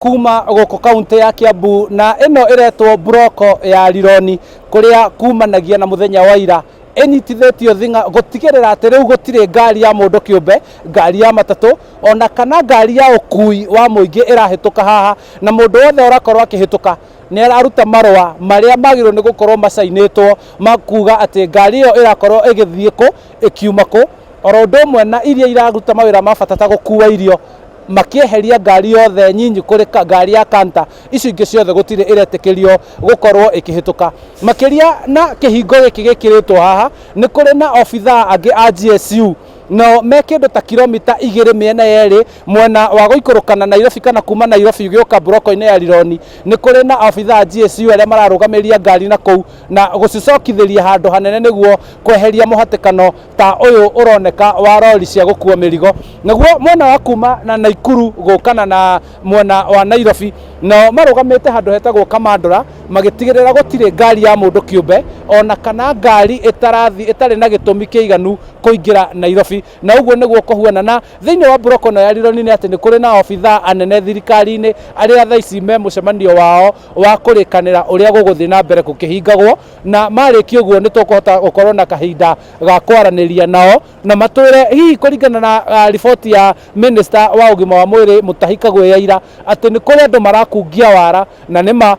Kuma goko kaunti ya Kiambu na ino iretwo broko ya Rironi kuria kumanagia na muthenya wa ira enyitithetio thinga gutigirira ati riu gutire ngari ya mundu kiumbe, ngari ya matatu ona kana ngari ya ukui wa muingi irahituka haha, na mundu wothe urakorwo akihituka ni araruta marwa maria magirwo ni gukorwo macainitwo makuga ati ngari iyo irakorwo igithie ku ikiuma ku oro ndomwe na iria iraruta mawira mabatata gukua irio makieheria ngari yothe nyinyi kuri ngari ya kanta icio ingi ciothe gutire iretikirio gukorwo ikihituka makiria na kihingo giki gikiritwo haha ni kuri na obithaa angi a GSU no me kindu ta kilomita 2 miena yeri mwena wa guikurukana Nairobi kana kuma Nairobi gioka broko-ini ya Rironi ni kuri na obithaa GSU aria mararugamiria ngari na kou na gucicokithiria handu hanene niguo kweheria muhatikano ta uyu uroneka wa rori cia gukua mirigo naguo mwena wa kuma na Naikuru gukana na mwena wa Nairobi no marugamite handu hetagwo Kamandora magitigirira gutire ngari ya mundu kiumbe ona kana ngari itari na gitumi kiiganu kuingira Nairobi na uguo niguo kuhuana na thiini wa broko no ya Rironi ni ati ni kuri na obithaa anene thirikari-ini aria thaici me mucemanio wao wa kurikanira uria guguthi na mbere gukihingagwo na mariki uguo ni tukuhota gukorwo na kahinda ga kwaraniria nao na matwire hihi kuringana na riboti ya minister wa ugima wa mwiri Mutahi Kagwe Yaira ati ni kuri andu marakungia wara na nima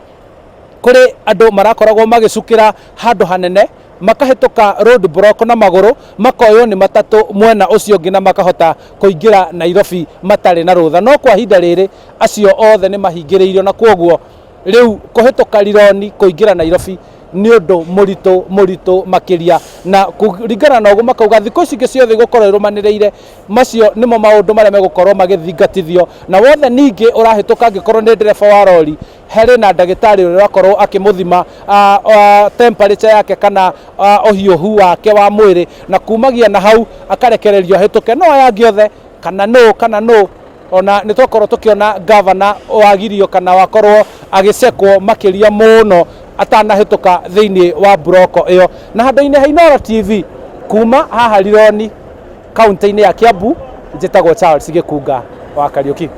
kuri andu marakoragwo magicukira handu hanene makahituka road block na maguru makoyo ni matatu mwena ucio ngi na makahota kuingira Nairobi matari na rutha no kwa hinda riri acio othe ni mahingiriirio na kwoguo riu kuhituka Rironi kuingira Nairobi ni undu muritu makiria na kuringana na uguo makauga thikũ ici ingĩ ciothe gukorwo irumaniriire macio nimo maundu maria megukorwo magithingatithio na wothe ningi urahituka angikorwo ni ndereba wa rori here na ndagitari uria akorwo akimuthima temperature yake kana uhiuhu wake wa mwiri na kumagia na hau akarekererio hituke no yangi othe kana no ona ni twakorwo tukiona governor wagirio kana wakorwo agicekwo makiria muno atanahituka thiini wa broko iyo na handu-ini ha Inooro TV kuma haha Rironi kaunti-ini ya Kiambu njitagwo Charles Gikunga wa Kariuki.